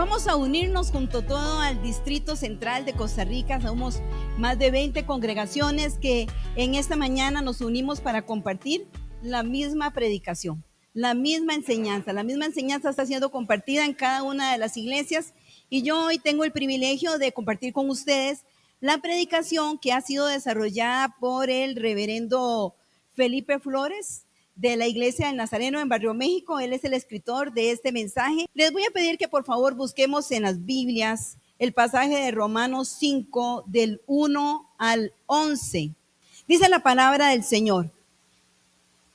Vamos a unirnos junto todo al Distrito Central de Costa Rica. Somos más de 20 congregaciones que en esta mañana nos unimos para compartir la misma predicación, la misma enseñanza. La misma enseñanza está siendo compartida en cada una de las iglesias y yo hoy tengo el privilegio de compartir con ustedes la predicación que ha sido desarrollada por el reverendo Felipe Flores, de la Iglesia del Nazareno en Barrio México. Él es el escritor de este mensaje. Les voy a pedir que por favor busquemos en las Biblias el pasaje de Romanos 5 del 1 al 11. Dice la palabra del Señor: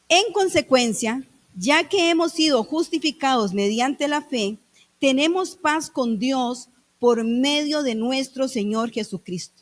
en consecuencia, ya que hemos sido justificados mediante la fe, tenemos paz con Dios por medio de nuestro Señor Jesucristo.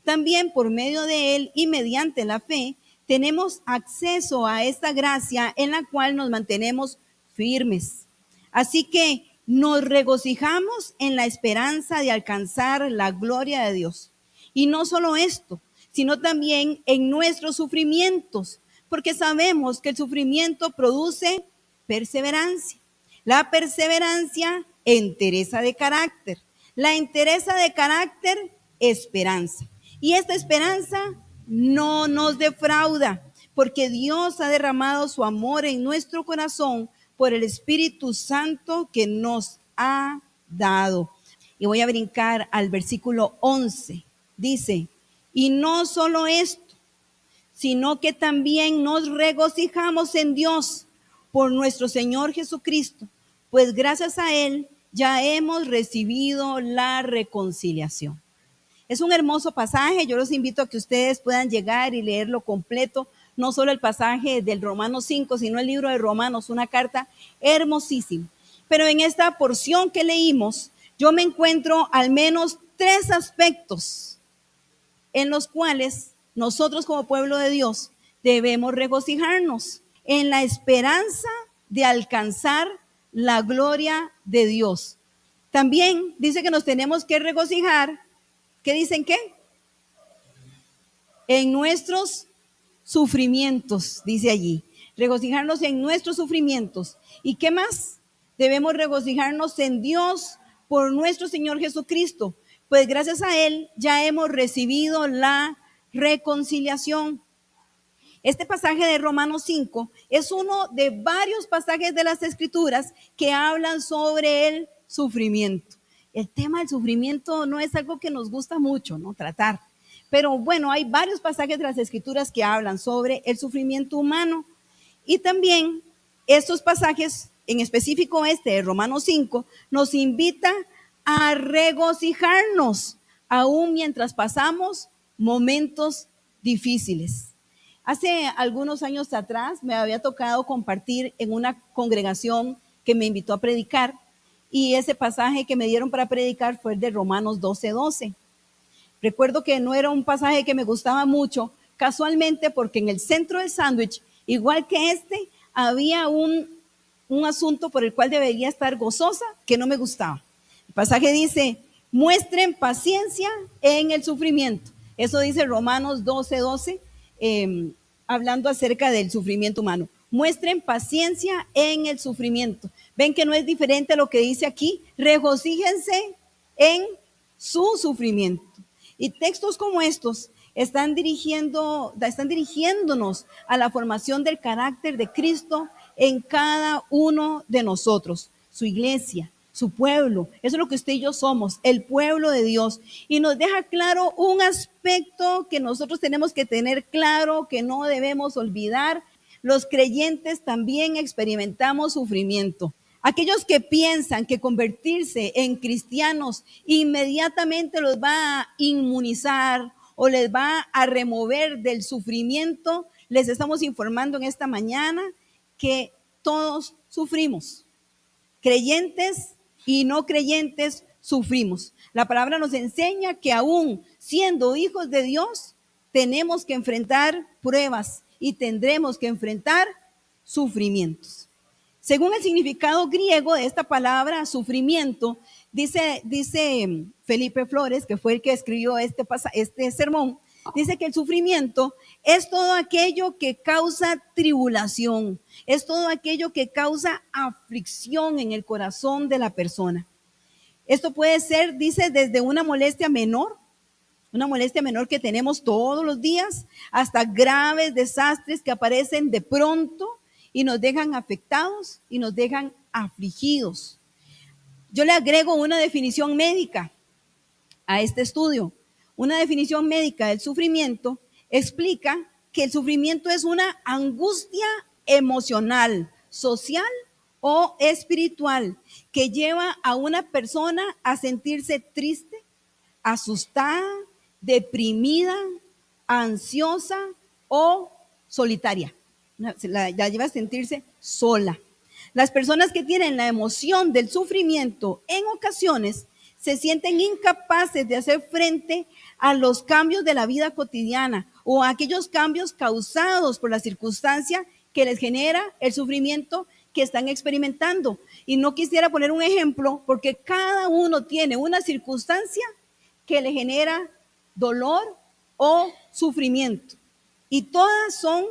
También por medio de Él y mediante la fe, tenemos acceso a esta gracia en la cual nos mantenemos firmes. Así que nos regocijamos en la esperanza de alcanzar la gloria de Dios. Y no solo esto, sino también en nuestros sufrimientos, porque sabemos que el sufrimiento produce perseverancia. La perseverancia, entereza de carácter. La entereza de carácter, esperanza. Y esta esperanza no nos defrauda, porque Dios ha derramado su amor en nuestro corazón por el Espíritu Santo que nos ha dado. Y voy a brincar al versículo 11. Dice: y no solo esto, sino que también nos regocijamos en Dios por nuestro Señor Jesucristo, pues gracias a Él ya hemos recibido la reconciliación. Es un hermoso pasaje. Yo los invito a que ustedes puedan llegar y leerlo completo, no solo el pasaje del Romanos 5, sino el libro de Romanos, una carta hermosísima. Pero en esta porción que leímos, yo me encuentro al menos 3 aspectos en los cuales nosotros como pueblo de Dios debemos regocijarnos en la esperanza de alcanzar la gloria de Dios. También dice que nos tenemos que regocijar. ¿Qué dicen qué? En nuestros sufrimientos, dice allí. Regocijarnos en nuestros sufrimientos. ¿Y qué más? Debemos regocijarnos en Dios por nuestro Señor Jesucristo, pues gracias a Él ya hemos recibido la reconciliación. Este pasaje de Romanos 5 es uno de varios pasajes de las Escrituras que hablan sobre el sufrimiento. El tema del sufrimiento no es algo que nos gusta mucho, ¿no? Tratar. Pero bueno, hay varios pasajes de las Escrituras que hablan sobre el sufrimiento humano. Y también estos pasajes, en específico este de Romanos 5, nos invita a regocijarnos aún mientras pasamos momentos difíciles. Hace algunos años atrás me había tocado compartir en una congregación que me invitó a predicar, y ese pasaje que me dieron para predicar fue el de Romanos 12:12. Recuerdo que no era un pasaje que me gustaba mucho, casualmente porque en el centro del sándwich, igual que este, había un asunto por el cual debería estar gozosa que no me gustaba. El pasaje dice: muestren paciencia en el sufrimiento. Eso dice Romanos 12:12, hablando acerca del sufrimiento humano. Muestren paciencia en el sufrimiento. Ven que no es diferente a lo que dice aquí. Regocíjense en su sufrimiento. Y textos como estos están dirigiéndonos a la formación del carácter de Cristo en cada uno de nosotros, su iglesia, su pueblo. Eso es lo que usted y yo somos, el pueblo de Dios. Y nos deja claro un aspecto que nosotros tenemos que tener claro, que no debemos olvidar. Los creyentes también experimentamos sufrimiento. Aquellos que piensan que convertirse en cristianos inmediatamente los va a inmunizar o les va a remover del sufrimiento, les estamos informando en esta mañana que todos sufrimos. Creyentes y no creyentes sufrimos. La palabra nos enseña que aún siendo hijos de Dios, tenemos que enfrentar pruebas y tendremos que enfrentar sufrimientos. Según el significado griego de esta palabra, sufrimiento, dice Felipe Flores, que fue el que escribió este sermón, dice que el sufrimiento es todo aquello que causa tribulación, es todo aquello que causa aflicción en el corazón de la persona. Esto puede ser, dice, desde una molestia menor que tenemos todos los días, hasta graves desastres que aparecen de pronto y nos dejan afectados y nos dejan afligidos. Yo le agrego una definición médica a este estudio. Una definición médica del sufrimiento explica que el sufrimiento es una angustia emocional, social o espiritual que lleva a una persona a sentirse triste, asustada, deprimida, ansiosa o solitaria. La lleva a sentirse sola. Las personas que tienen la emoción del sufrimiento en ocasiones se sienten incapaces de hacer frente a los cambios de la vida cotidiana o a aquellos cambios causados por la circunstancia que les genera el sufrimiento que están experimentando. Y no quisiera poner un ejemplo porque cada uno tiene una circunstancia que le genera dolor o sufrimiento. Y todas son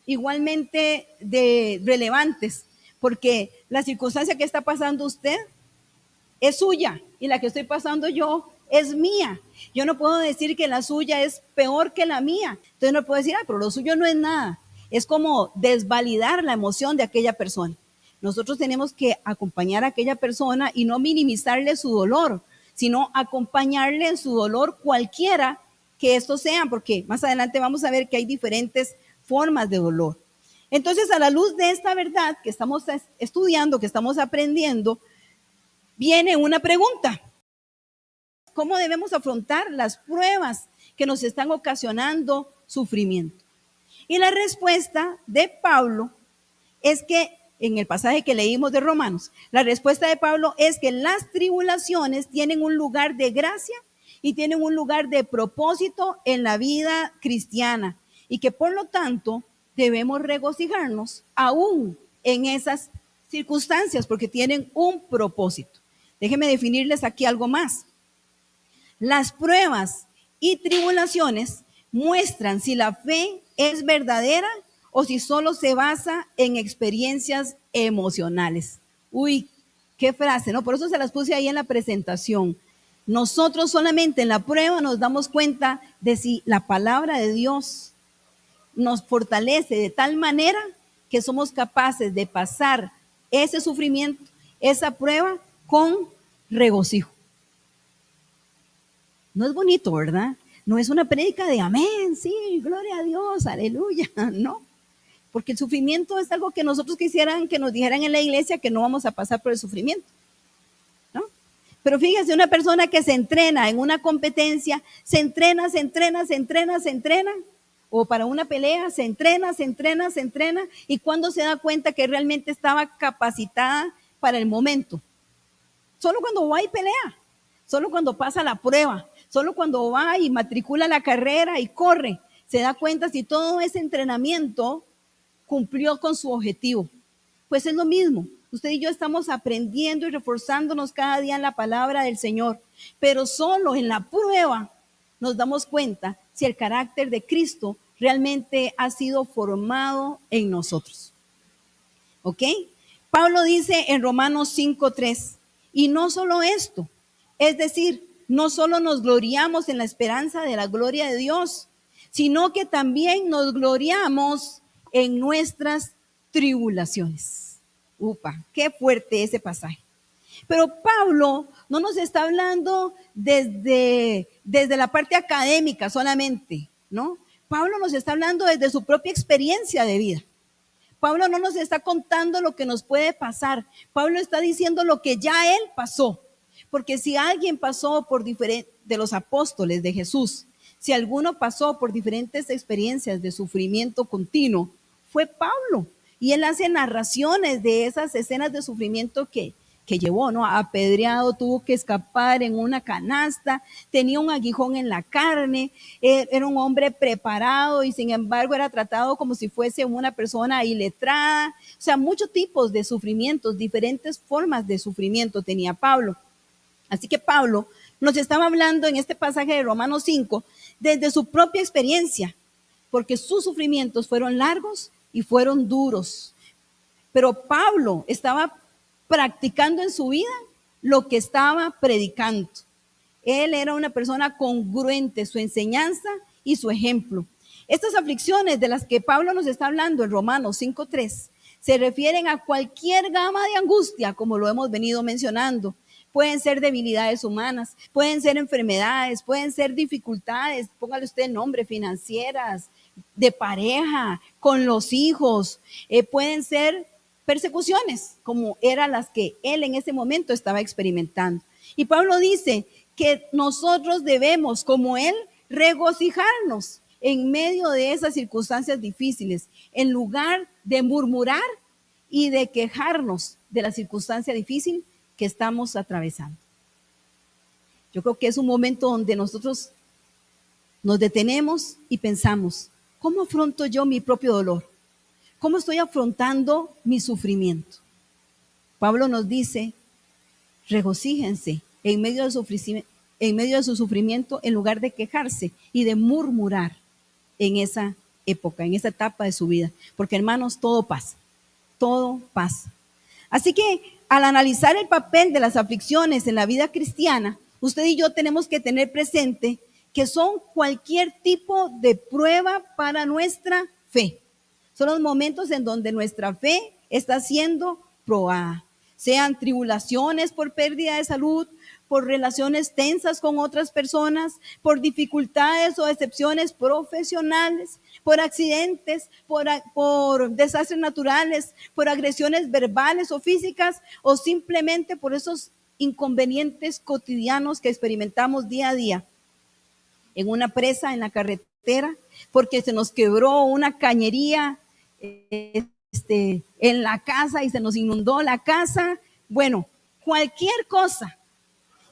igualmente relevantes, porque la circunstancia que está pasando usted es suya y la que estoy pasando yo es mía. Yo no puedo decir que la suya es peor que la mía. Entonces no puedo decir, pero lo suyo no es nada. Es como desvalidar la emoción de aquella persona. Nosotros tenemos que acompañar a aquella persona y no minimizarle su dolor, sino acompañarle en su dolor cualquiera que esto sea, porque más adelante vamos a ver que hay diferentes formas de dolor. Entonces, a la luz de esta verdad que estamos estudiando, que estamos aprendiendo, viene una pregunta. ¿Cómo debemos afrontar las pruebas que nos están ocasionando sufrimiento? Y la respuesta de Pablo es que, en el pasaje que leímos de Romanos, la respuesta de Pablo es que las tribulaciones tienen un lugar de gracia y tienen un lugar de propósito en la vida cristiana y que por lo tanto debemos regocijarnos aún en esas circunstancias porque tienen un propósito. Déjenme definirles aquí algo más. Las pruebas y tribulaciones muestran si la fe es verdadera o si solo se basa en experiencias emocionales. Uy, qué frase, ¿no? Por eso se las puse ahí en la presentación. Nosotros solamente en la prueba nos damos cuenta de si la palabra de Dios nos fortalece de tal manera que somos capaces de pasar ese sufrimiento, esa prueba con regocijo. No es bonito, ¿verdad? No es una prédica de amén, sí, gloria a Dios, aleluya, no. Porque el sufrimiento es algo que nosotros quisieran que nos dijeran en la iglesia que no vamos a pasar por el sufrimiento, ¿no? Pero fíjese, una persona que se entrena en una competencia, se entrena, o para una pelea, se entrena, y cuando se da cuenta que realmente estaba capacitada para el momento. Solo cuando va y pelea, solo cuando pasa la prueba, solo cuando va y matricula la carrera y corre, se da cuenta si todo ese entrenamiento cumplió con su objetivo. Pues es lo mismo. Usted y yo estamos aprendiendo y reforzándonos cada día en la palabra del Señor, pero solo en la prueba nos damos cuenta si el carácter de Cristo realmente ha sido formado en nosotros. ¿Ok? Pablo dice en Romanos 5:3, y no solo esto, es decir, no solo nos gloriamos en la esperanza de la gloria de Dios, sino que también nos gloriamos en nuestras tribulaciones. Upa, qué fuerte ese pasaje. Pero Pablo no nos está hablando desde la parte académica solamente, ¿no? Pablo nos está hablando desde su propia experiencia de vida. Pablo no nos está contando lo que nos puede pasar. Pablo está diciendo lo que ya él pasó. Porque si alguien pasó por diferentes, de los apóstoles de Jesús, si alguno pasó por diferentes experiencias de sufrimiento continuo, fue Pablo. Y él hace narraciones de esas escenas de sufrimiento que llevó, ¿no? Apedreado, tuvo que escapar en una canasta, tenía un aguijón en la carne, era un hombre preparado y sin embargo era tratado como si fuese una persona iletrada. O sea, muchos tipos de sufrimientos, diferentes formas de sufrimiento tenía Pablo. Así que Pablo nos estaba hablando en este pasaje de Romanos 5 desde su propia experiencia, porque sus sufrimientos fueron largos y fueron duros. Pero Pablo estaba practicando en su vida lo que estaba predicando. Él era una persona congruente, su enseñanza y su ejemplo. Estas aflicciones de las que Pablo nos está hablando en Romanos 5:3 se refieren a cualquier gama de angustia, como lo hemos venido mencionando. Pueden ser debilidades humanas, pueden ser enfermedades, pueden ser dificultades, póngale usted el nombre, financieras, de pareja, con los hijos, pueden ser persecuciones, como eran las que él en ese momento estaba experimentando. Y Pablo dice que nosotros debemos, como él, regocijarnos en medio de esas circunstancias difíciles, en lugar de murmurar y de quejarnos de la circunstancia difícil que estamos atravesando. Yo creo que es un momento donde nosotros nos detenemos y pensamos, ¿cómo afronto yo mi propio dolor? ¿Cómo estoy afrontando mi sufrimiento? Pablo nos dice, regocíjense en medio de su sufrimiento en lugar de quejarse y de murmurar en esa época, en esa etapa de su vida. Porque hermanos, todo pasa, todo pasa. Así que al analizar el papel de las aflicciones en la vida cristiana, usted y yo tenemos que tener presente que son cualquier tipo de prueba para nuestra fe. Son los momentos en donde nuestra fe está siendo probada. Sean tribulaciones por pérdida de salud, por relaciones tensas con otras personas, por dificultades o decepciones profesionales, por accidentes, por desastres naturales, por agresiones verbales o físicas, o simplemente por esos inconvenientes cotidianos que experimentamos día a día. En una presa en la carretera, porque se nos quebró una cañería en la casa y se nos inundó la casa. Bueno, cualquier cosa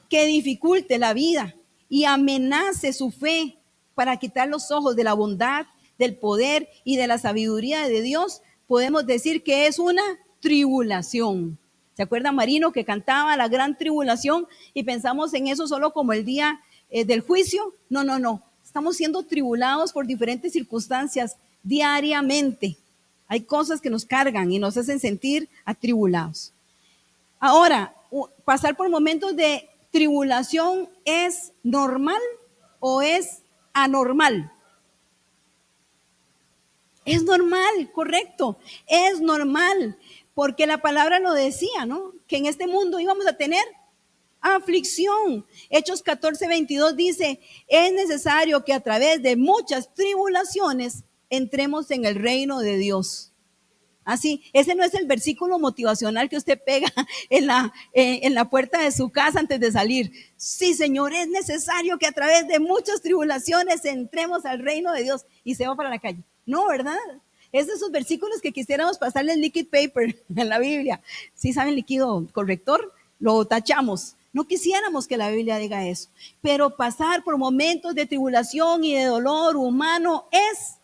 que dificulte la vida y amenace su fe para quitar los ojos de la bondad, del poder y de la sabiduría de Dios, podemos decir que es una tribulación. ¿Se acuerda Marino que cantaba la gran tribulación y pensamos en eso solo como el día del juicio? No. Estamos siendo tribulados por diferentes circunstancias diariamente. Hay cosas que nos cargan y nos hacen sentir atribulados. Ahora, pasar por momentos de tribulación ¿es normal o es anormal? Es normal, correcto, es normal, porque la palabra lo decía, ¿no? Que en este mundo íbamos a tener aflicción. Hechos 14:22 dice, es necesario que a través de muchas tribulaciones entremos en el reino de Dios. Así, ese no es el versículo motivacional que usted pega en la puerta de su casa antes de salir. Sí, Señor, es necesario que a través de muchas tribulaciones entremos al reino de Dios y se va para la calle. No, ¿verdad? Es de esos versículos que quisiéramos pasarle en liquid paper en la Biblia. ¿Sí saben líquido corrector? Lo tachamos. No quisiéramos que la Biblia diga eso. Pero pasar por momentos de tribulación y de dolor humano es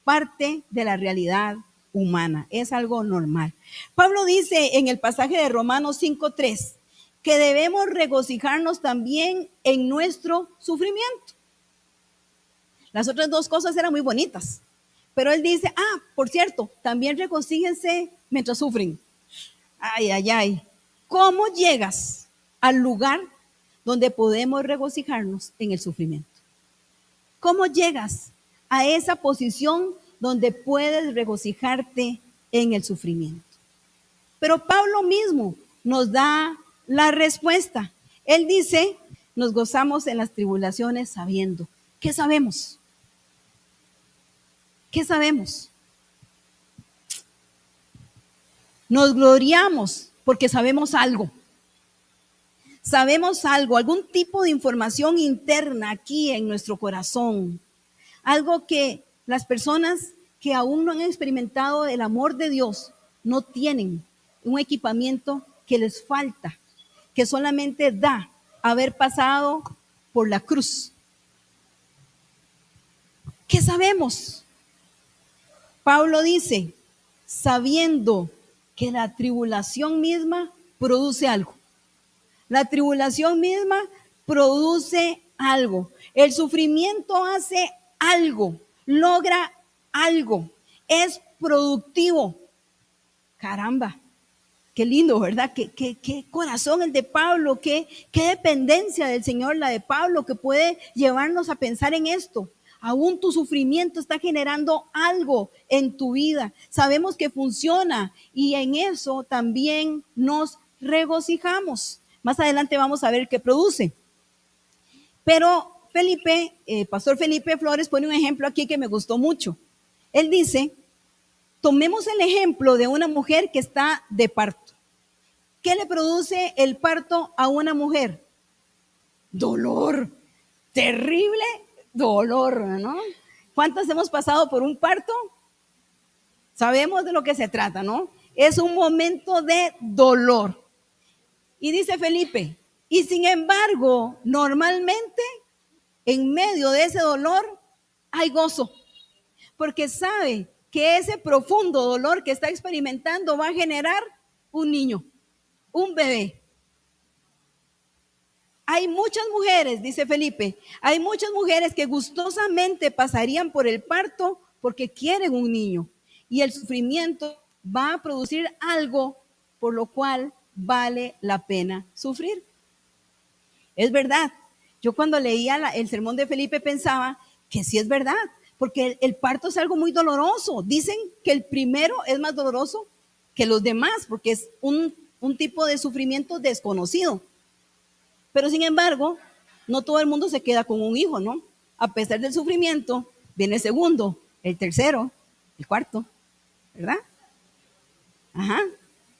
parte de la realidad humana, es algo normal. Pablo dice en el pasaje de Romanos 5:3 que debemos regocijarnos también en nuestro sufrimiento. Las otras dos cosas eran muy bonitas, pero él dice, por cierto, también regocíjense mientras sufren. Ay. ¿Cómo llegas al lugar donde podemos regocijarnos en el sufrimiento? ¿Cómo llegas a esa posición donde puedes regocijarte en el sufrimiento? Pero Pablo mismo nos da la respuesta. Él dice, nos gozamos en las tribulaciones sabiendo. ¿Qué sabemos? ¿Qué sabemos? Nos gloriamos porque sabemos algo. Sabemos algo, algún tipo de información interna aquí en nuestro corazón. Algo que las personas que aún no han experimentado el amor de Dios no tienen, un equipamiento que les falta, que solamente da haber pasado por la cruz. ¿Qué sabemos? Pablo dice, sabiendo que la tribulación misma produce algo. La tribulación misma produce algo. El sufrimiento hace algo, logra algo, es productivo. Caramba, Qué lindo, ¿verdad? Qué corazón el de Pablo, qué dependencia del Señor la de Pablo, que puede llevarnos a pensar en esto. Aún tu sufrimiento está generando algo en tu vida. Sabemos que funciona y en eso también nos regocijamos. Más adelante vamos a ver qué produce. Pero Felipe, Pastor Felipe Flores pone un ejemplo aquí que me gustó mucho. Él dice, tomemos el ejemplo de una mujer que está de parto. ¿Qué le produce el parto a una mujer? Dolor, terrible dolor, ¿no? ¿Cuántas hemos pasado por un parto? Sabemos de lo que se trata, ¿no? Es un momento de dolor. Y dice Felipe, y sin embargo, normalmente en medio de ese dolor hay gozo, porque sabe que ese profundo dolor que está experimentando va a generar un niño, un bebé. Hay muchas mujeres, dice Felipe, hay muchas mujeres que gustosamente pasarían por el parto porque quieren un niño. Y el sufrimiento va a producir algo por lo cual vale la pena sufrir. Es verdad. Yo cuando leía el sermón de Felipe pensaba que sí es verdad, porque el parto es algo muy doloroso. Dicen que el primero es más doloroso que los demás, porque es un tipo de sufrimiento desconocido. Pero sin embargo, no todo el mundo se queda con un hijo, ¿no? A pesar del sufrimiento, viene el segundo, el tercero, el cuarto, ¿verdad? Ajá.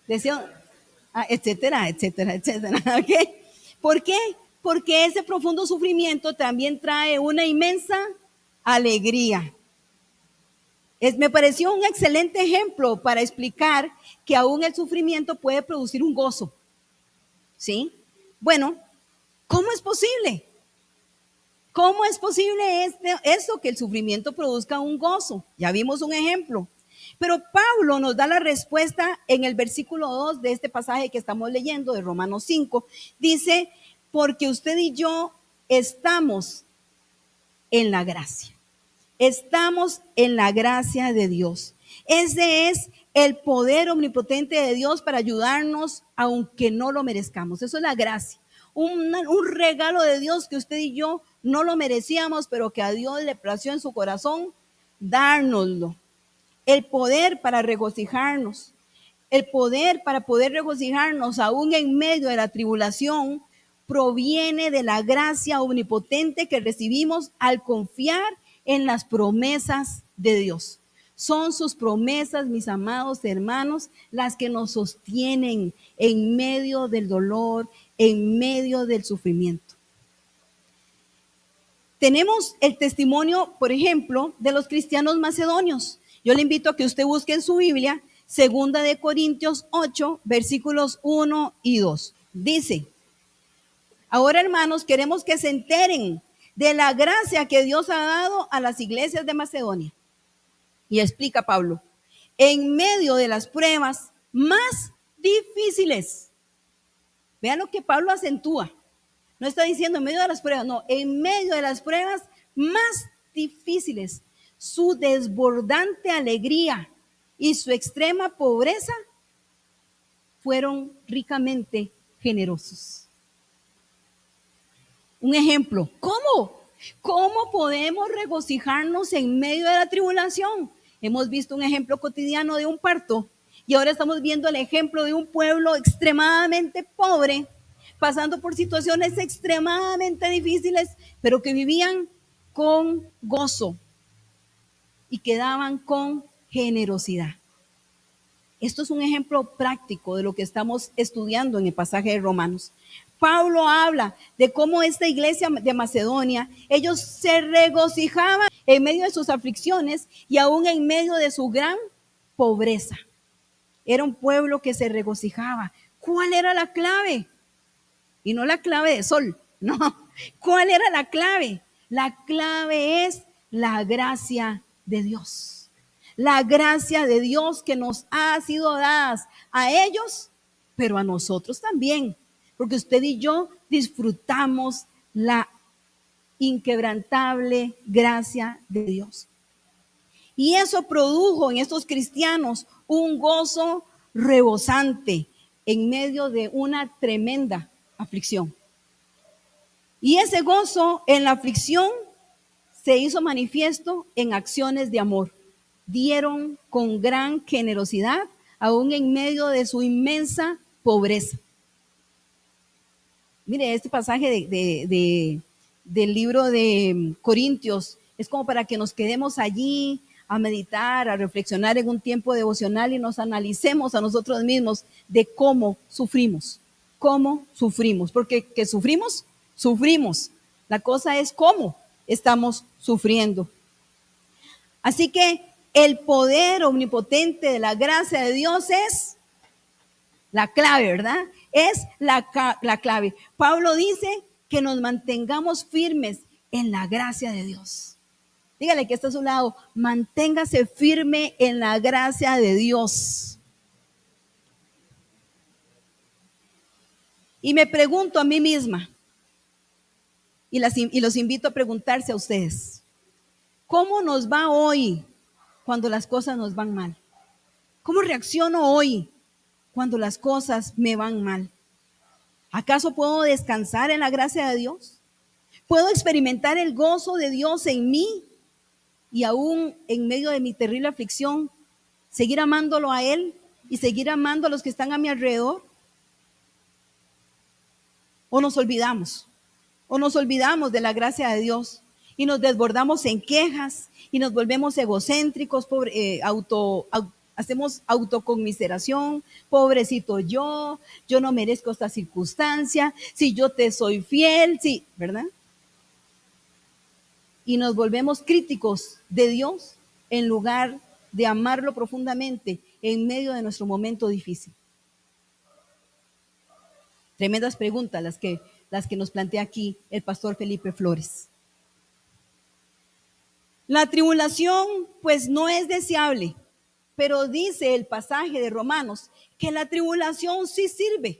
Decía, etcétera, etcétera, etcétera. ¿Ok? ¿Por qué? Porque ese profundo sufrimiento también trae una inmensa alegría. Me pareció un excelente ejemplo para explicar que aún el sufrimiento puede producir un gozo. ¿Sí? Bueno, ¿cómo es posible? ¿Cómo es posible esto que el sufrimiento produzca un gozo? Ya vimos un ejemplo. Pero Pablo nos da la respuesta en el versículo 2 de este pasaje que estamos leyendo de Romanos 5. Dice, porque usted y yo estamos en la gracia. Estamos en la gracia de Dios. Ese es el poder omnipotente de Dios para ayudarnos aunque no lo merezcamos. Eso es la gracia. Un regalo de Dios que usted y yo no lo merecíamos, pero que a Dios le plació en su corazón dárnoslo. El poder para regocijarnos. El poder para poder regocijarnos aún en medio de la tribulación proviene de la gracia omnipotente que recibimos al confiar en las promesas de Dios. Son sus promesas, mis amados hermanos, las que nos sostienen en medio del dolor, en medio del sufrimiento. Tenemos el testimonio, por ejemplo, de los cristianos macedonios. Yo le invito a que usted busque en su Biblia, 2 de Corintios 8, versículos 1 y 2. Dice, ahora hermanos, queremos que se enteren de la gracia que Dios ha dado a las iglesias de Macedonia. Y explica Pablo, en medio de las pruebas más difíciles. Vean lo que Pablo acentúa. No está diciendo en medio de las pruebas, no, en medio de las pruebas más difíciles, su desbordante alegría y su extrema pobreza fueron ricamente generosos. Un ejemplo, ¿cómo? ¿Cómo podemos regocijarnos en medio de la tribulación? Hemos visto un ejemplo cotidiano de un parto y ahora estamos viendo el ejemplo de un pueblo extremadamente pobre, pasando por situaciones extremadamente difíciles, pero que vivían con gozo y que daban con generosidad. Esto es un ejemplo práctico de lo que estamos estudiando en el pasaje de Romanos. Pablo habla de cómo esta iglesia de Macedonia, ellos se regocijaban en medio de sus aflicciones y aún en medio de su gran pobreza. Era un pueblo que se regocijaba. ¿Cuál era la clave? Y no la clave de sol, no. ¿Cuál era la clave? La clave es la gracia de Dios. La gracia de Dios que nos ha sido dada a ellos, pero a nosotros también. Porque usted y yo disfrutamos la inquebrantable gracia de Dios. Y eso produjo en estos cristianos un gozo rebosante. en medio de una tremenda aflicción. Y ese gozo en la aflicción se hizo manifiesto en acciones de amor. Dieron con gran generosidad, aún en medio de su inmensa pobreza. Mire, este pasaje del libro de Corintios es como para que nos quedemos allí a meditar, a reflexionar en un tiempo devocional y nos analicemos a nosotros mismos de cómo sufrimos, porque que sufrimos, sufrimos. La cosa es cómo estamos sufriendo. Así que el poder omnipotente de la gracia de Dios es la clave, ¿verdad? Es la clave. Pablo dice que nos mantengamos firmes en la gracia de Dios. Dígale que está a su lado, manténgase firme en la gracia de Dios. Y me pregunto a mí misma, y los invito a preguntarse a ustedes, ¿cómo nos va hoy cuando las cosas nos van mal? ¿Cómo reacciono hoy cuando las cosas me van mal? ¿Acaso puedo descansar en la gracia de Dios? ¿Puedo experimentar el gozo de Dios en mí? Y aún en medio de mi terrible aflicción, seguir amándolo a Él y seguir amando a los que están a mi alrededor. ¿O nos olvidamos? ¿O nos olvidamos de la gracia de Dios y nos desbordamos en quejas y nos volvemos egocéntricos, hacemos autoconmiseración? Pobrecito yo no merezco esta circunstancia, si yo te soy fiel, sí, ¿verdad? Y nos volvemos críticos de Dios en lugar de amarlo profundamente en medio de nuestro momento difícil. Tremendas preguntas las que nos plantea aquí el pastor Felipe Flores. La tribulación pues no es deseable, pero dice el pasaje de Romanos que la tribulación sí sirve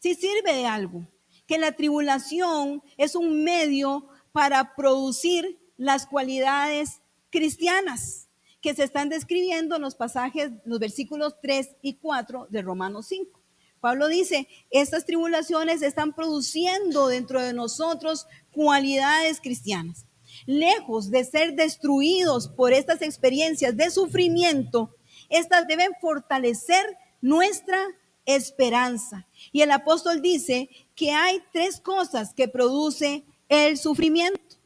de algo, que la tribulación es un medio para producir las cualidades cristianas que se están describiendo en los pasajes, los versículos 3 y 4 de Romanos 5. Pablo dice, estas tribulaciones están produciendo dentro de nosotros cualidades cristianas. Lejos de ser destruidos por estas experiencias de sufrimiento, estas deben fortalecer nuestra esperanza. Y el apóstol dice que hay 3 cosas que produce el sufrimiento: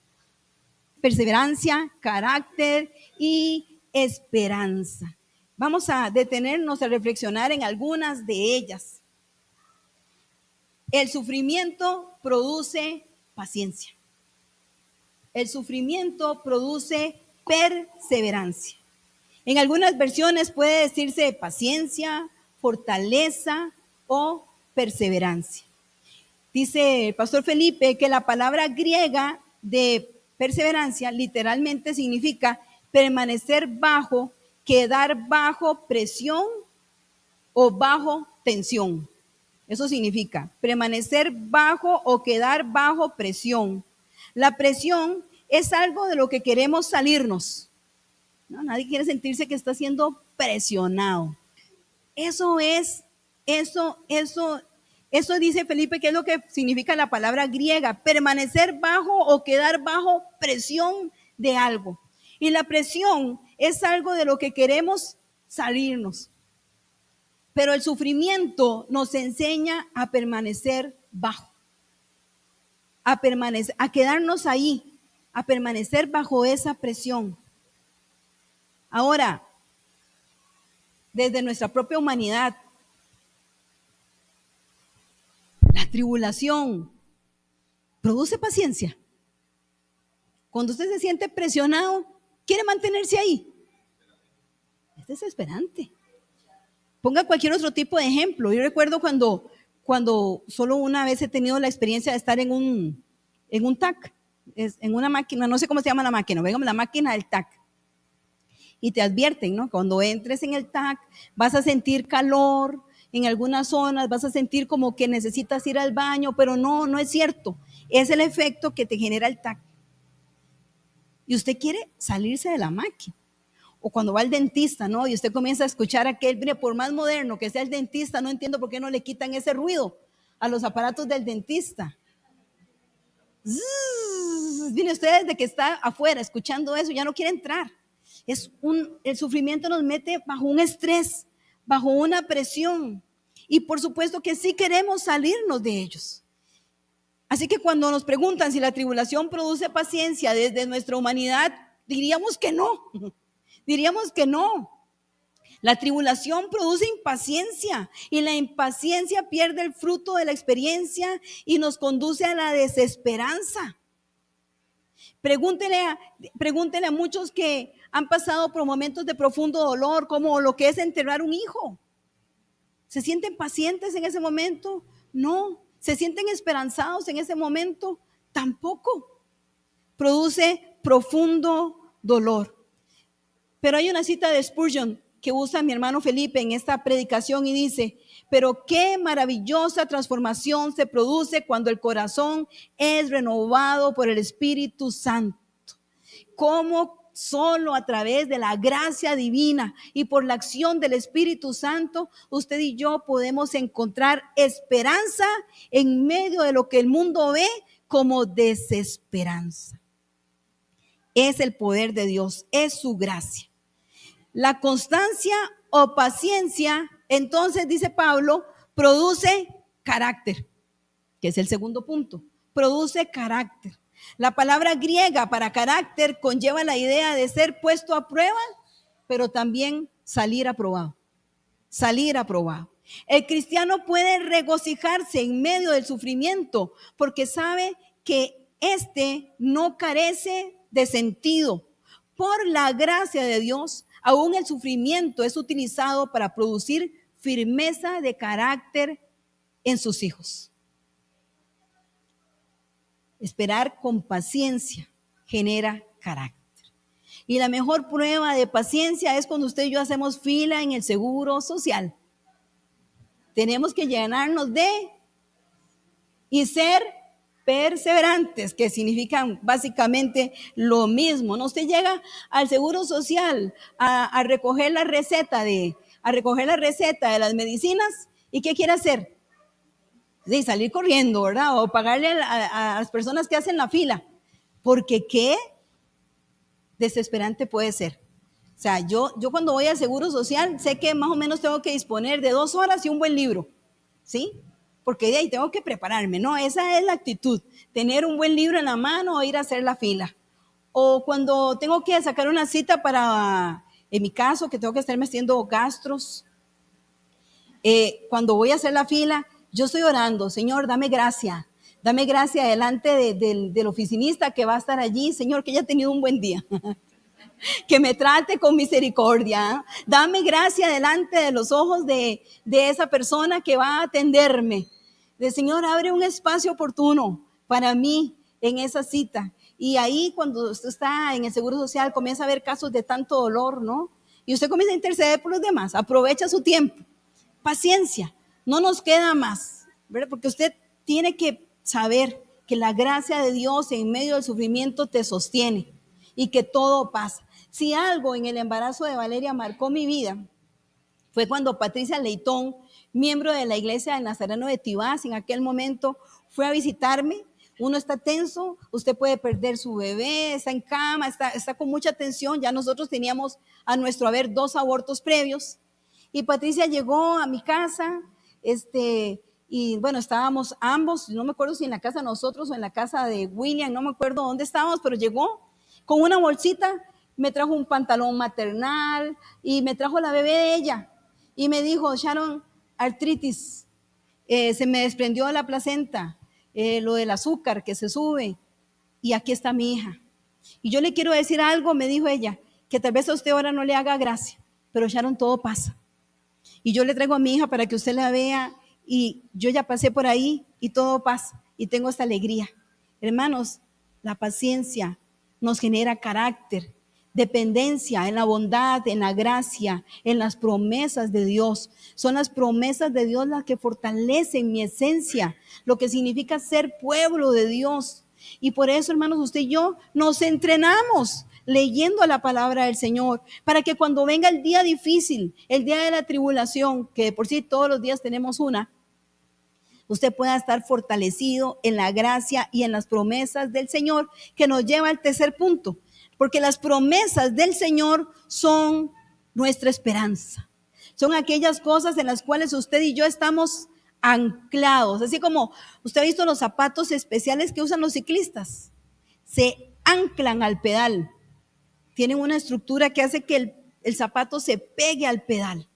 perseverancia, carácter y esperanza. Vamos a detenernos a reflexionar en algunas de ellas. El sufrimiento produce paciencia. El sufrimiento produce perseverancia. En algunas versiones puede decirse paciencia, fortaleza o perseverancia. Dice el pastor Felipe que la palabra griega de perseverancia literalmente significa permanecer bajo, quedar bajo presión o bajo tensión. Eso significa permanecer bajo o quedar bajo presión. La presión es algo de lo que queremos salirnos. No, nadie quiere sentirse que está siendo presionado. Eso dice Felipe, que es lo que significa la palabra griega, permanecer bajo o quedar bajo presión de algo. Y la presión es algo de lo que queremos salirnos. Pero el sufrimiento nos enseña a permanecer bajo, a quedarnos ahí, a permanecer bajo esa presión. Ahora, desde nuestra propia humanidad, la tribulación produce paciencia. Cuando usted se siente presionado, quiere mantenerse ahí. Es desesperante. Ponga cualquier otro tipo de ejemplo. Yo recuerdo cuando solo una vez he tenido la experiencia de estar en un TAC, en una máquina, no sé cómo se llama la máquina, digamos la máquina del TAC. Y te advierten, ¿no? Cuando entres en el TAC vas a sentir calor, en algunas zonas vas a sentir como que necesitas ir al baño, pero no es cierto. Es el efecto que te genera el TAC. Y usted quiere salirse de la máquina. O cuando va al dentista, ¿no? Y usted comienza a escuchar aquel, mire, por más moderno que sea el dentista, no entiendo por qué no le quitan ese ruido a los aparatos del dentista. Zzz, miren ustedes de que está afuera escuchando eso, ya no quiere entrar. El sufrimiento nos mete bajo un estrés, bajo una presión. Y por supuesto que sí queremos salirnos de ellos. Así que cuando nos preguntan si la tribulación produce paciencia desde nuestra humanidad, diríamos que no. Diríamos que no. La tribulación produce impaciencia y la impaciencia pierde el fruto de la experiencia y nos conduce a la desesperanza. Pregúntele a muchos que han pasado por momentos de profundo dolor, como lo que es enterrar un hijo. ¿Se sienten pacientes en ese momento? No. ¿Se sienten esperanzados en ese momento? Tampoco. Produce profundo dolor. Pero hay una cita de Spurgeon que usa mi hermano Felipe en esta predicación y dice: pero qué maravillosa transformación se produce cuando el corazón es renovado por el Espíritu Santo. Cómo solo a través de la gracia divina y por la acción del Espíritu Santo, usted y yo podemos encontrar esperanza en medio de lo que el mundo ve como desesperanza. Es el poder de Dios, es su gracia. La constancia o paciencia, entonces, dice Pablo, produce carácter, que es el segundo punto. Produce carácter. La palabra griega para carácter conlleva la idea de ser puesto a prueba, pero también salir aprobado. Salir aprobado. El cristiano puede regocijarse en medio del sufrimiento porque sabe que este no carece de sentido. Por la gracia de Dios, aún el sufrimiento es utilizado para producir firmeza de carácter en sus hijos. Esperar con paciencia genera carácter. Y la mejor prueba de paciencia es cuando usted y yo hacemos fila en el seguro social. Tenemos que llenarnos de y ser perseverantes, que significan básicamente lo mismo. No, usted llega al seguro social a recoger la receta de las medicinas, y ¿qué quiere hacer? De salir corriendo, ¿verdad? O pagarle a las personas que hacen la fila, porque qué desesperante puede ser. O sea, yo cuando voy al seguro social sé que más o menos tengo que disponer de 2 horas y un buen libro, ¿sí? Porque de ahí tengo que prepararme, ¿no? Esa es la actitud, tener un buen libro en la mano o ir a hacer la fila. O cuando tengo que sacar una cita para, en mi caso, que tengo que estarme haciendo gastros, cuando voy a hacer la fila, yo estoy orando: Señor, dame gracia delante del oficinista que va a estar allí. Señor, que haya tenido un buen día. Que me trate con misericordia. Dame gracia delante de los ojos de esa persona que va a atenderme. Señor, abre un espacio oportuno para mí en esa cita. Y ahí, cuando usted está en el seguro social, comienza a ver casos de tanto dolor, ¿no? Y usted comienza a interceder por los demás. Aprovecha su tiempo. Paciencia. No nos queda más, ¿verdad? Porque usted tiene que saber que la gracia de Dios en medio del sufrimiento te sostiene y que todo pasa. Si algo en el embarazo de Valeria marcó mi vida, fue cuando Patricia Leitón, miembro de la iglesia del Nazareno de Tibás, en aquel momento fue a visitarme. Uno está tenso, usted puede perder su bebé, está en cama, está con mucha tensión. Ya nosotros teníamos a nuestro haber 2 abortos previos. Y Patricia llegó a mi casa, y bueno, estábamos ambos, no me acuerdo si en la casa de nosotros o en la casa de William, no me acuerdo dónde estábamos, pero llegó con una bolsita, me trajo un pantalón maternal y me trajo la bebé de ella. Y me dijo: Sharon, artritis, se me desprendió la placenta, lo del azúcar que se sube, y aquí está mi hija. Y yo le quiero decir algo, me dijo ella, que tal vez a usted ahora no le haga gracia, pero Sharon, todo pasa. Y yo le traigo a mi hija para que usted la vea, y yo ya pasé por ahí y todo pasa, y tengo esta alegría. Hermanos, la paciencia nos genera carácter, dependencia en la bondad, en la gracia, en las promesas de Dios. Son las promesas de Dios las que fortalecen mi esencia, lo que significa ser pueblo de Dios. Y por eso, hermanos, usted y yo nos entrenamos. leyendo la palabra del Señor, para que cuando venga el día difícil, el día de la tribulación, que de por sí todos los días tenemos una, usted pueda estar fortalecido en la gracia y en las promesas del Señor, que nos lleva al tercer punto, porque las promesas del Señor son nuestra esperanza. Son aquellas cosas en las cuales usted y yo estamos anclados, así como usted ha visto los zapatos especiales que usan los ciclistas, se anclan al pedal, tienen una estructura que hace que el zapato se pegue al pedal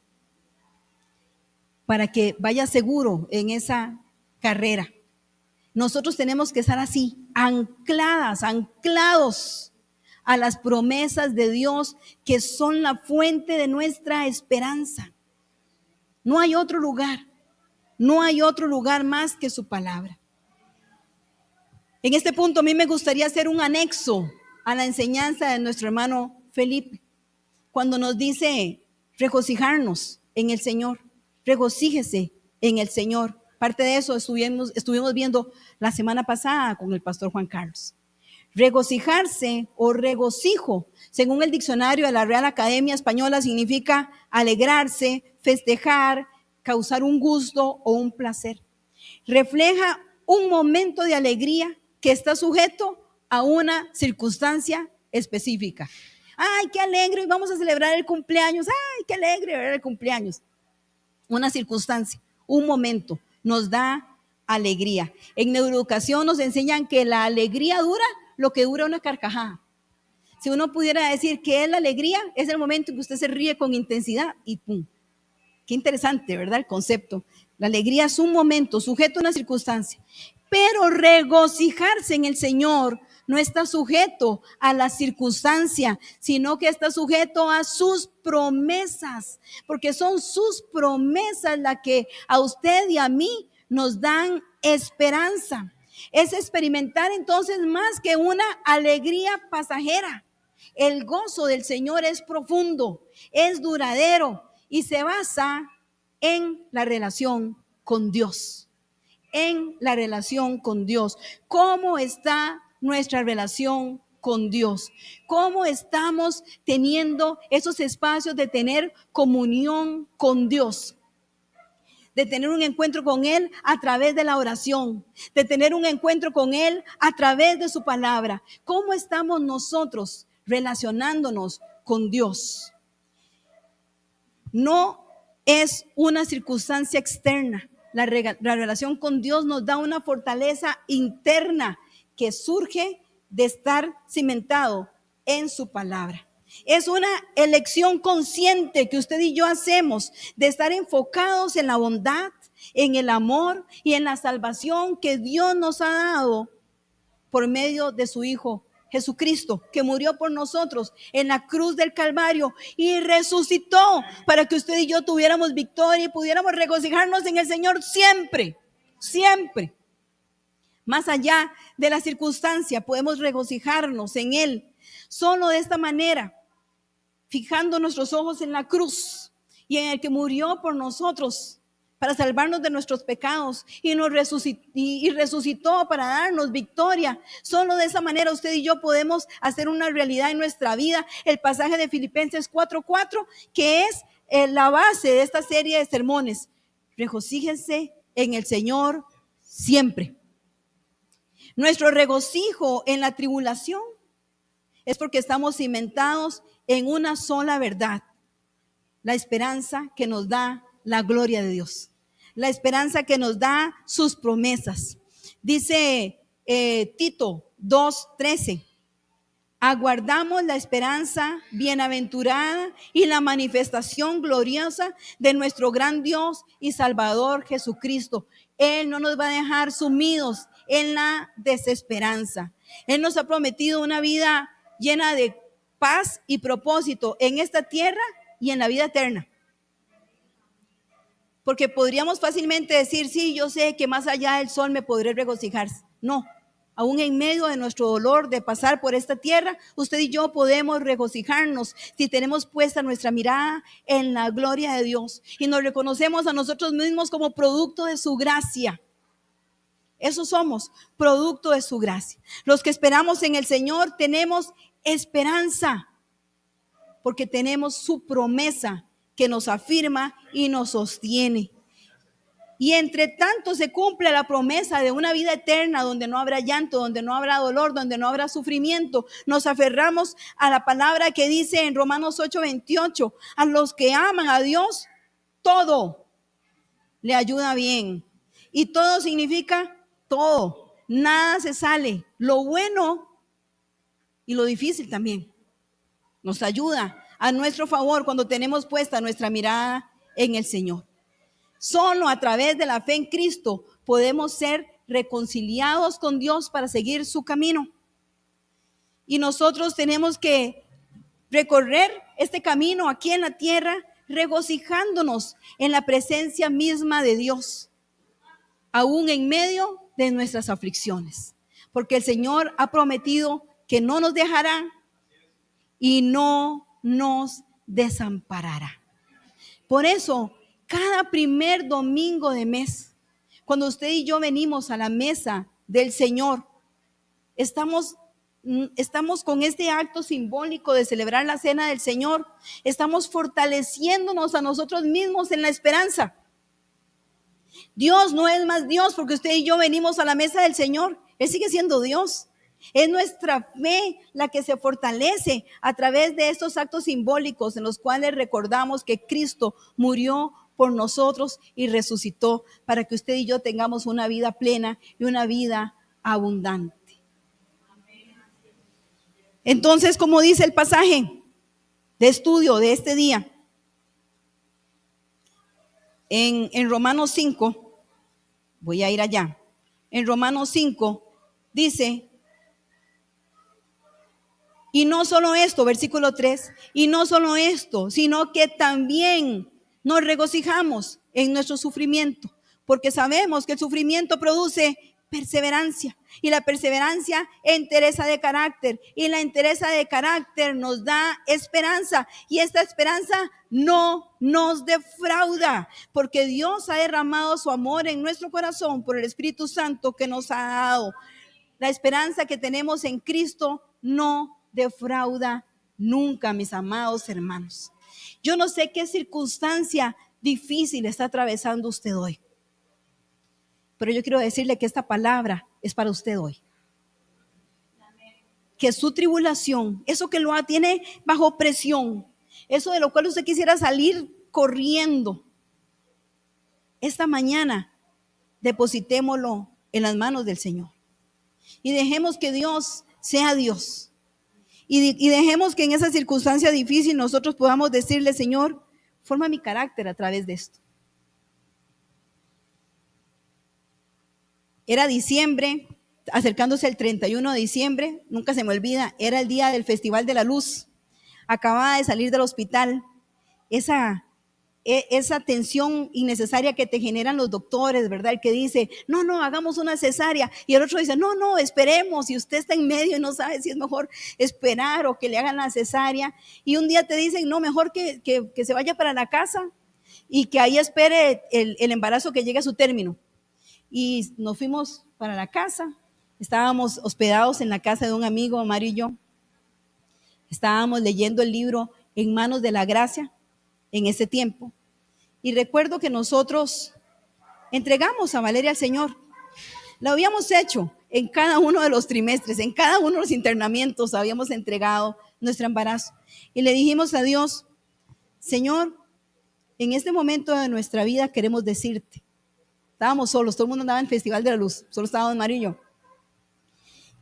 para que vaya seguro en esa carrera. Nosotros tenemos que estar así, anclados a las promesas de Dios, que son la fuente de nuestra esperanza. No hay otro lugar más que su palabra. En este punto a mí me gustaría hacer un anexo a la enseñanza de nuestro hermano Felipe, cuando nos dice regocijarnos en el Señor, regocíjese en el Señor. Parte de eso estuvimos viendo la semana pasada con el pastor Juan Carlos. Regocijarse o regocijo, según el diccionario de la Real Academia Española, significa alegrarse, festejar, causar un gusto o un placer. Refleja un momento de alegría que está sujeto a una circunstancia específica. ¡Ay, qué alegre! Vamos a celebrar el cumpleaños. ¡Ay, qué alegre ver el cumpleaños! Una circunstancia, un momento, nos da alegría. En neuroeducación nos enseñan que la alegría dura lo que dura una carcajada. Si uno pudiera decir que es la alegría, es el momento en que usted se ríe con intensidad y ¡pum! Qué interesante, ¿verdad? El concepto. La alegría es un momento sujeto a una circunstancia, pero regocijarse en el Señor no está sujeto a la circunstancia, sino que está sujeto a sus promesas, porque son sus promesas las que a usted y a mí nos dan esperanza. Es experimentar entonces más que una alegría pasajera. El gozo del Señor es profundo, es duradero y se basa en la relación con Dios. En la relación con Dios. ¿Cómo está nuestra relación con Dios? ¿Cómo estamos teniendo esos espacios de tener comunión con Dios? De tener un encuentro con Él a través de la oración, de tener un encuentro con Él a través de su palabra. ¿Cómo estamos nosotros relacionándonos con Dios? No es una circunstancia externa. La relación con Dios nos da una fortaleza interna que surge de estar cimentado en su palabra. Es una elección consciente que usted y yo hacemos de estar enfocados en la bondad, en el amor y en la salvación que Dios nos ha dado por medio de su Hijo Jesucristo, que murió por nosotros en la cruz del Calvario y resucitó para que usted y yo tuviéramos victoria y pudiéramos regocijarnos en el Señor siempre, siempre. Más allá de la circunstancia, podemos regocijarnos en Él. Solo de esta manera, fijando nuestros ojos en la cruz y en el que murió por nosotros para salvarnos de nuestros pecados y nos resucitó para darnos victoria. Solo de esa manera usted y yo podemos hacer una realidad en nuestra vida el pasaje de Filipenses 4:4, que es la base de esta serie de sermones. Regocíjense en el Señor siempre. Nuestro regocijo en la tribulación es porque estamos cimentados en una sola verdad: la esperanza que nos da la gloria de Dios, la esperanza que nos da sus promesas. Dice Tito 2:13, aguardamos la esperanza bienaventurada y la manifestación gloriosa de nuestro gran Dios y Salvador Jesucristo. Él no nos va a dejar sumidos en la desesperanza. Él nos ha prometido una vida llena de paz y propósito en esta tierra y en la vida eterna. Porque podríamos fácilmente decir, sí, yo sé que más allá del sol me podré regocijar. No, aún en medio de nuestro dolor de pasar por esta tierra, usted y yo podemos regocijarnos si tenemos puesta nuestra mirada en la gloria de Dios y nos reconocemos a nosotros mismos como producto de su gracia. Eso somos, producto de su gracia. Los que esperamos en el Señor tenemos esperanza, porque tenemos su promesa que nos afirma y nos sostiene. Y entre tanto se cumple la promesa de una vida eterna donde no habrá llanto, donde no habrá dolor, donde no habrá sufrimiento. Nos aferramos a la palabra que dice en Romanos 8:28, a los que aman a Dios, todo le ayuda bien. Y todo significa todo. Nada se sale. Lo bueno y lo difícil también nos ayuda a nuestro favor cuando tenemos puesta nuestra mirada en el Señor. Solo a través de la fe en Cristo podemos ser reconciliados con Dios para seguir su camino. Y nosotros tenemos que recorrer este camino aquí en la tierra regocijándonos en la presencia misma de Dios, aún en medio de nuestras aflicciones. Porque el Señor ha prometido que no nos dejará y no nos desamparará. Por eso, cada primer domingo de mes, cuando usted y yo venimos a la mesa del Señor, estamos con este acto simbólico de celebrar la cena del Señor. Estamos fortaleciéndonos a nosotros mismos en la esperanza. Dios no es más Dios porque usted y yo venimos a la mesa del Señor. Él sigue siendo Dios. Es nuestra fe la que se fortalece a través de estos actos simbólicos en los cuales recordamos que Cristo murió por nosotros y resucitó para que usted y yo tengamos una vida plena y una vida abundante. Entonces, como dice el pasaje de estudio de este día, en Romanos 5, voy a ir allá, en Romanos 5 dice, y no solo esto, versículo 3, y no solo esto, sino que también nos regocijamos en nuestro sufrimiento, porque sabemos que el sufrimiento produce perseverancia, y la perseverancia entereza de carácter, y la entereza de carácter nos da esperanza, y esta esperanza no nos defrauda, porque Dios ha derramado su amor en nuestro corazón por el Espíritu Santo que nos ha dado. La esperanza que tenemos en Cristo no defrauda nunca, mis amados hermanos. Yo no sé qué circunstancia difícil está atravesando usted hoy, pero yo quiero decirle que esta palabra es para usted hoy. Que su tribulación, eso que lo tiene bajo presión, eso de lo cual usted quisiera salir corriendo, esta mañana depositémoslo en las manos del Señor y dejemos que Dios sea Dios. Y dejemos que en esa circunstancia difícil nosotros podamos decirle, Señor, forma mi carácter a través de esto. Era diciembre, acercándose el 31 de diciembre, nunca se me olvida, era el día del Festival de la Luz. Acababa de salir del hospital. Esa tensión innecesaria que te generan los doctores, ¿verdad? El que dice, no, hagamos una cesárea. Y el otro dice, no, esperemos. Y usted está en medio y no sabe si es mejor esperar o que le hagan la cesárea. Y un día te dicen, no, mejor que se vaya para la casa y que ahí espere el embarazo que llegue a su término. Y nos fuimos para la casa. Estábamos hospedados en la casa de un amigo, Mario y yo. Estábamos leyendo el libro En manos de la gracia en ese tiempo. Y recuerdo que nosotros entregamos a Valeria al Señor. Lo habíamos hecho en cada uno de los trimestres, en cada uno de los internamientos habíamos entregado nuestro embarazo. Y le dijimos a Dios, Señor, en este momento de nuestra vida queremos decirte, estábamos solos, todo el mundo andaba en el Festival de la Luz, solo estábamos Mario y yo,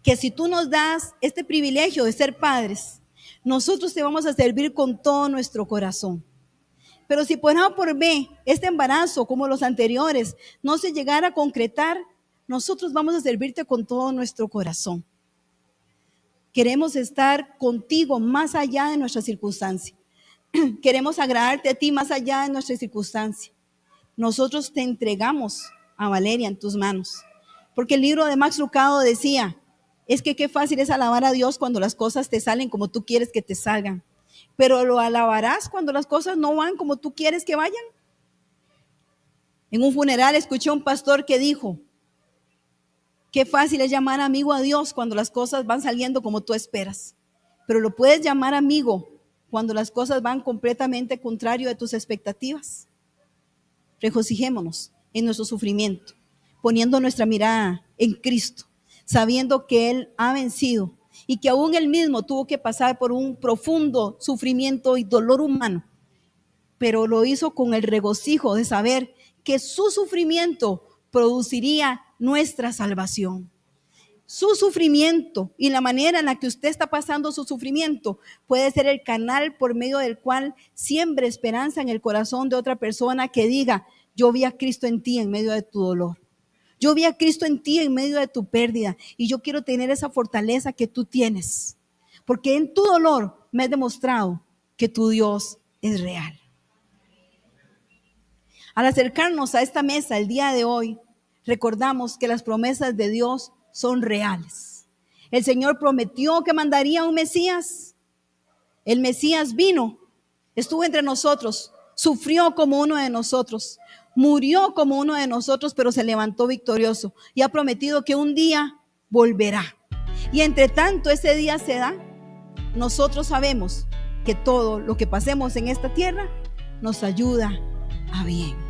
que si tú nos das este privilegio de ser padres, nosotros te vamos a servir con todo nuestro corazón. Pero si por A o por B, este embarazo, como los anteriores, no se llegara a concretar, nosotros vamos a servirte con todo nuestro corazón. Queremos estar contigo más allá de nuestra circunstancia. Queremos agradarte a ti más allá de nuestra circunstancia. Nosotros te entregamos a Valeria en tus manos. Porque el libro de Max Lucado decía, es que qué fácil es alabar a Dios cuando las cosas te salen como tú quieres que te salgan. Pero lo alabarás cuando las cosas no van como tú quieres que vayan. En un funeral escuché a un pastor que dijo, qué fácil es llamar amigo a Dios cuando las cosas van saliendo como tú esperas. pero lo puedes llamar amigo cuando las cosas van completamente contrario de tus expectativas. Regocijémonos en nuestro sufrimiento, poniendo nuestra mirada en Cristo, sabiendo que Él ha vencido y que aún Él mismo tuvo que pasar por un profundo sufrimiento y dolor humano, pero lo hizo con el regocijo de saber que su sufrimiento produciría nuestra salvación. Su sufrimiento y la manera en la que usted está pasando su sufrimiento puede ser el canal por medio del cual siembre esperanza en el corazón de otra persona que diga: yo vi a Cristo en ti en medio de tu dolor. Yo vi a Cristo en ti en medio de tu pérdida y yo quiero tener esa fortaleza que tú tienes, porque en tu dolor me has demostrado que tu Dios es real. Al acercarnos a esta mesa el día de hoy, recordamos que las promesas de Dios son reales. El Señor prometió que mandaría un Mesías. El Mesías vino, estuvo entre nosotros, sufrió como uno de nosotros, murió como uno de nosotros, pero se levantó victorioso y ha prometido que un día volverá. Y entre tanto ese día se da, nosotros sabemos que todo lo que pasemos en esta tierra nos ayuda a bien.